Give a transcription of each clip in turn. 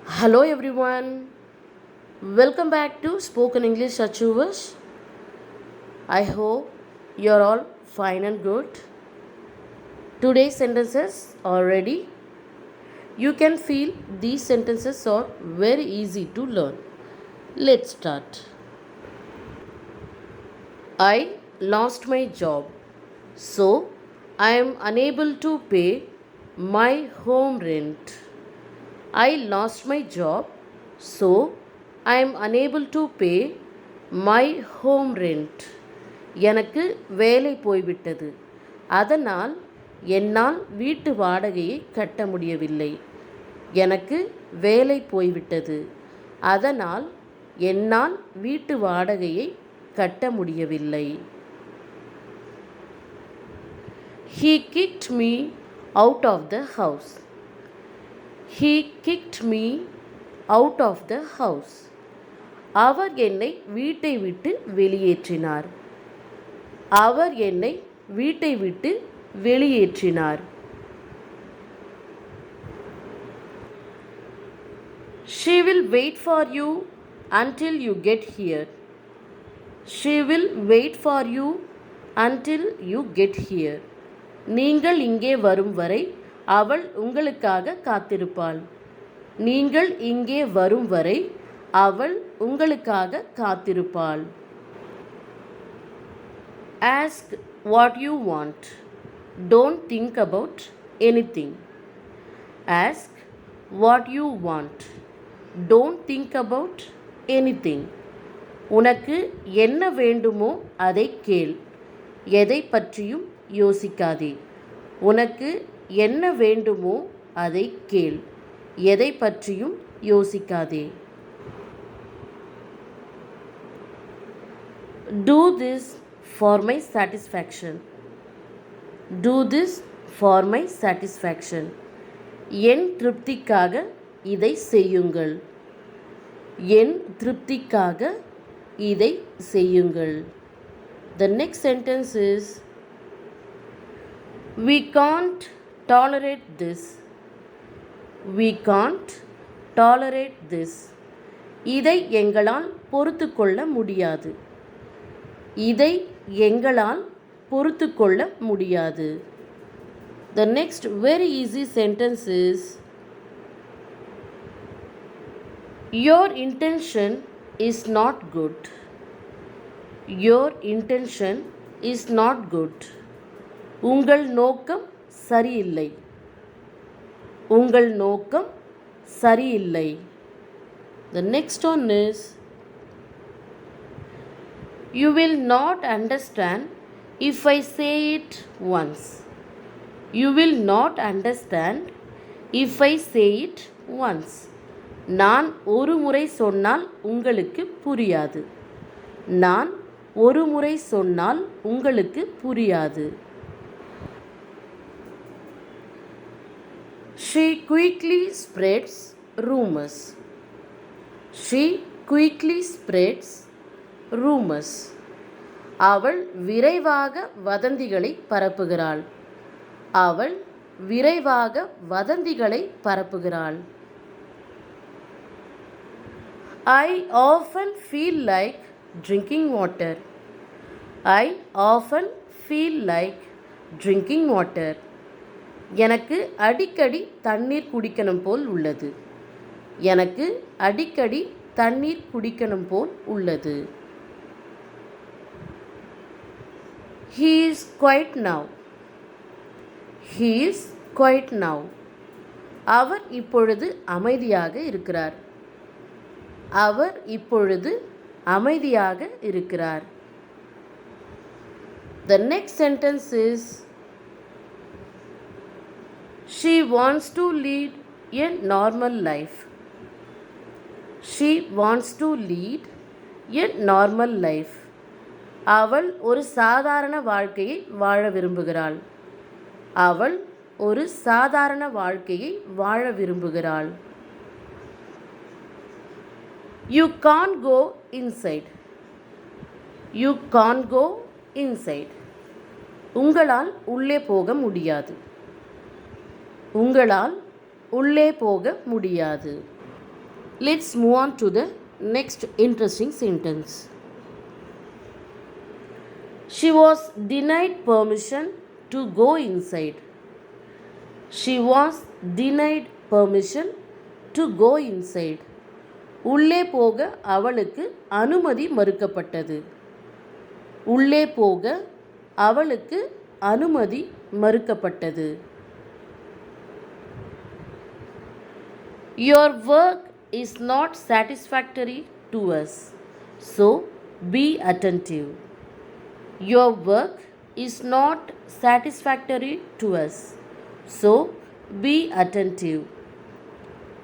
Hello everyone, welcome back to Spoken English Achievers. I hope you're all fine and good. Today's sentences are ready. You can feel these sentences are very easy to learn. Let's start. I lost my job, so I am unable to pay my home rent. I lost my job, so I am unable to pay my home rent. எனக்கு வேலை போய்விட்டது, அதனால் என்னால் வீட்டு வாடகையை கட்ட முடியவில்லை. எனக்கு வேலை போய்விட்டது, அதனால் என்னால் வீட்டு வாடகையை கட்ட முடியவில்லை. He kicked me out of the house. He kicked me out of the house. அவர் என்னை வீட்டை விட்டு வெளியேற்றினார். அவர் என்னை வீட்டை விட்டு வெளியேற்றினார். She will wait for you until you get here. She will wait for you until you get here. நீங்கள் இங்கே வரும் வரை அவள் உங்களுக்காக காத்திருப்பாள். நீங்கள் இங்கே வரும் வரை அவள் உங்களுக்காக காத்திருப்பாள். Ask what you want. Don't think about anything. Ask what you want. Don't think about anything. உனக்கு என்ன வேண்டுமோ அதை கேள், எதை பற்றியும் யோசிக்காதே. உனக்கு என்ன வேண்டுமோ அதை கேள், எதை பற்றியும் யோசிக்காதே. Do this for my satisfaction. Do this for my satisfaction. என் திருப்திக்காக இதை செய்யுங்கள். என் திருப்திக்காக இதை செய்யுங்கள். The next sentence is, we can't tolerate this. We can't tolerate this. இதை எங்களால் பொறுத்து கொள்ள முடியாது. இதை எங்களால் பொறுத்து கொள்ள முடியாது. The next very easy sentence is, your intention is not good. Your intention is not good. உங்கள் நோக்கம் சரியில்லை. உங்கள் நோக்கம் சரியில்லை. The next one is, you will not understand if I say it once. You will not understand if I say it once. நான் ஒரு முறை சொன்னால் உங்களுக்கு புரியாது. நான் ஒரு முறை சொன்னால் உங்களுக்கு புரியாது. She quickly spreads rumors. She quickly spreads rumors. அவள் விரைவாக வதந்திகளை பரப்புகிறாள். அவள் விரைவாக வதந்திகளை பரப்புகிறாள். I often feel like drinking water. I often feel like drinking water. எனக்கு அடிக்கடி தண்ணீர் குடிக்கணும் போல் உள்ளது. எனக்கு அடிக்கடி தண்ணீர் குடிக்கணும் போல் உள்ளது. He is quiet now. He is quiet now. அவர் இப்பொழுது அமைதியாக இருக்கிறார். அவர் இப்பொழுது அமைதியாக இருக்கிறார். The next sentence is, she wants to lead a normal life. She wants to lead a normal life. அவள் ஒரு சாதாரண வாழ்க்கையை வாழ விரும்புகிறாள். அவள் ஒரு சாதாரண வாழ்க்கையை வாழ விரும்புகிறாள். You can't go inside. You can't go inside. உங்களால் உள்ளே போக முடியாது. உங்களால் உள்ளே போக முடியாது. Let's move on to the next interesting sentence. She was denied permission to go inside. She was denied permission to go inside. உள்ளே போக அவளுக்கு அனுமதி மறுக்கப்பட்டது. உள்ளே போக அவளுக்கு அனுமதி மறுக்கப்பட்டது. Your work is not satisfactory to us, so be attentive. Your work is not satisfactory to us, so be attentive.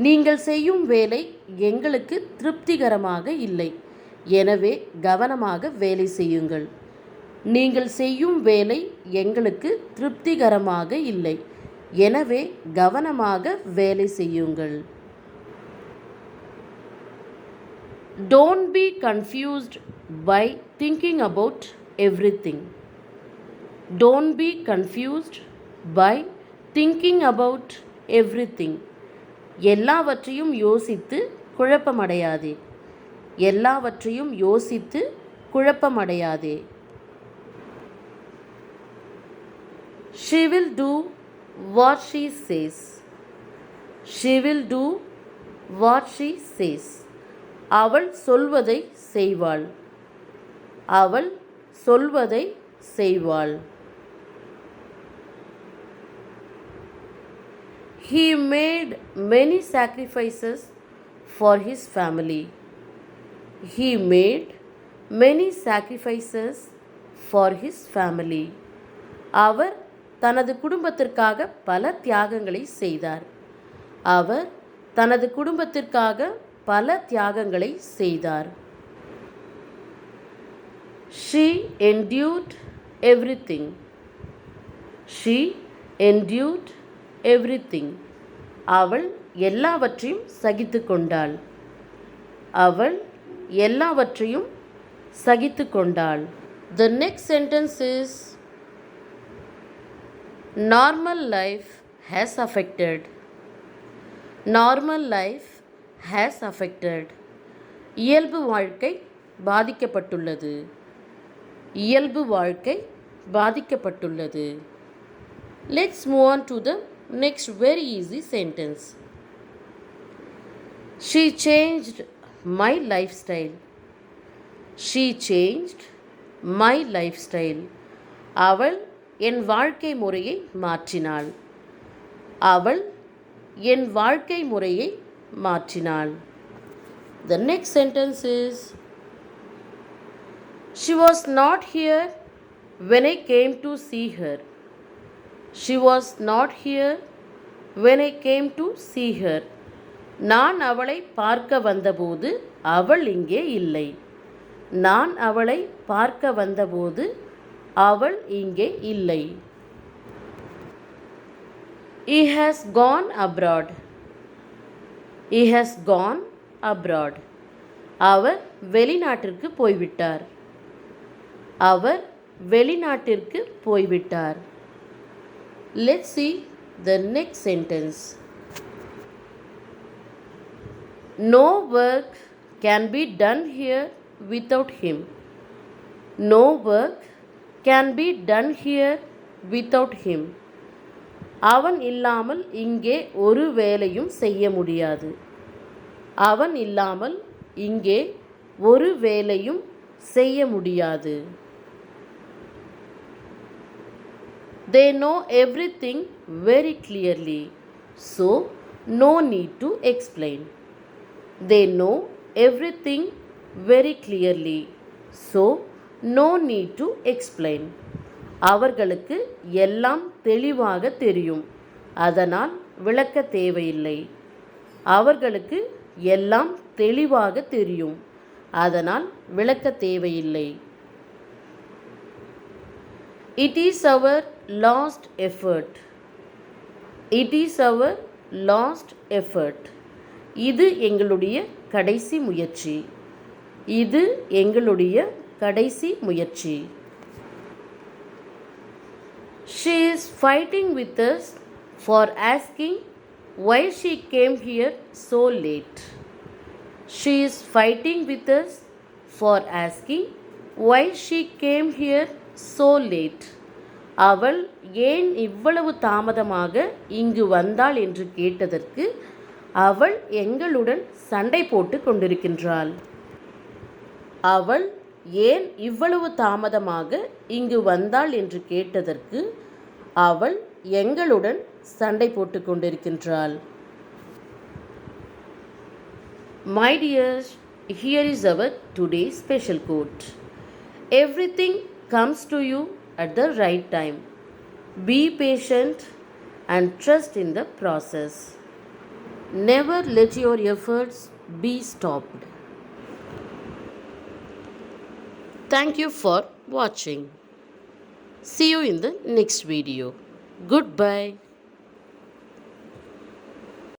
நீங்கள் செய்யும் வேலை எங்களுக்கு திருப்திகரமாக இல்லை, எனவே கவனமாக வேலை செய்யுங்கள். நீங்கள் செய்யும் வேலை எங்களுக்கு திருப்திகரமாக இல்லை, எனவே கவனமாக வேலை செய்யுங்கள். Don't be confused by thinking about everything. Don't be confused by thinking about everything. எல்லாவற்றையும் யோசித்து குழப்பமடையாதே. எல்லாவற்றையும் யோசித்து குழப்பமடையாதே. She will do what she says. She will do what she says. அவள் சொல்வதை செய்வாள். அவள் சொல்வதை செய்வாள். He made many sacrifices for his family. He made many sacrifices for his family. அவர் தனது குடும்பத்திற்காக பல தியாகங்களை செய்தார். அவர் தனது குடும்பத்திற்காக பல தியாகங்களை செய்தார். She endured everything. She endured everything. அவள் எல்லாவற்றையும் சகித்து கொண்டாள். அவள் எல்லாவற்றையும் சகித்து கொண்டாள். The next sentence is normal life has affected. Normal life has affected. இயல்பு வாழ்க்கை பாதிக்கப்பட்டுள்ளது. இயல்பு வாழ்க்கை பாதிக்கப்பட்டுள்ளது. Let's move on to the next very easy sentence. She changed my lifestyle. She changed my lifestyle. அவள் என் வாழ்க்கை முறையை மாற்றினாள். அவள் என் வாழ்க்கை முறையை மாற்றினாள். The next sentence is she was not here when I came to see her. She was not here when I came to see her. நான் அவளை பார்க்க வந்தபோது அவள் இங்கே இல்லை. நான் அவளை பார்க்க வந்தபோது அவள் இங்கே இல்லை. He has gone abroad. He has gone abroad. அவர் வெளிநாட்டிற்கு போய்விட்டார். அவர் வெளிநாட்டிற்கு போய்விட்டார். Let's see the next sentence. No work can be done here without him. No work can be done here without him. அவன் இல்லாமல் இங்கே ஒரு வேலையும் செய்ய முடியாது. அவன் இல்லாமல் இங்கே ஒரு வேலையும் செய்ய முடியாது. They know everything very clearly, so no need to explain. They know everything very clearly, so no need to explain. அவர்களுக்கு எல்லாம் தெளிவாக தெரியும், அதனால் விளக்க தேவையில்லை. அவர்களுக்கு எல்லாம் தெளிவாக தெரியும், அதனால் விளக்க தேவையில்லை. It is our last effort. It is our last effort. இது எங்களுடைய கடைசி முயற்சி. இது எங்களுடைய கடைசி முயற்சி. She is fighting with us for asking why she came here so late. She is fighting with us for asking why she came here so late. அவள் ஏன் இவ்வளவு தாமதமாக இங்கு வந்தாள் என்று கேட்டதற்கு அவள் எங்களுடன் சண்டை போட்டு கொண்டிருக்கின்றாள். அவள் ஏன் இவ்வளவு தாமதமாக இங்கு வந்தாள் என்று கேட்டதற்கு அவள் எங்களுடன் சண்டை போட்டு கொண்டிருக்கின்றாள். My dears, here is our today's special quote. Everything comes to you at the right time. Be patient and trust in the process. Never let your efforts be stopped. Thank you for watching. See you in the next video. Goodbye.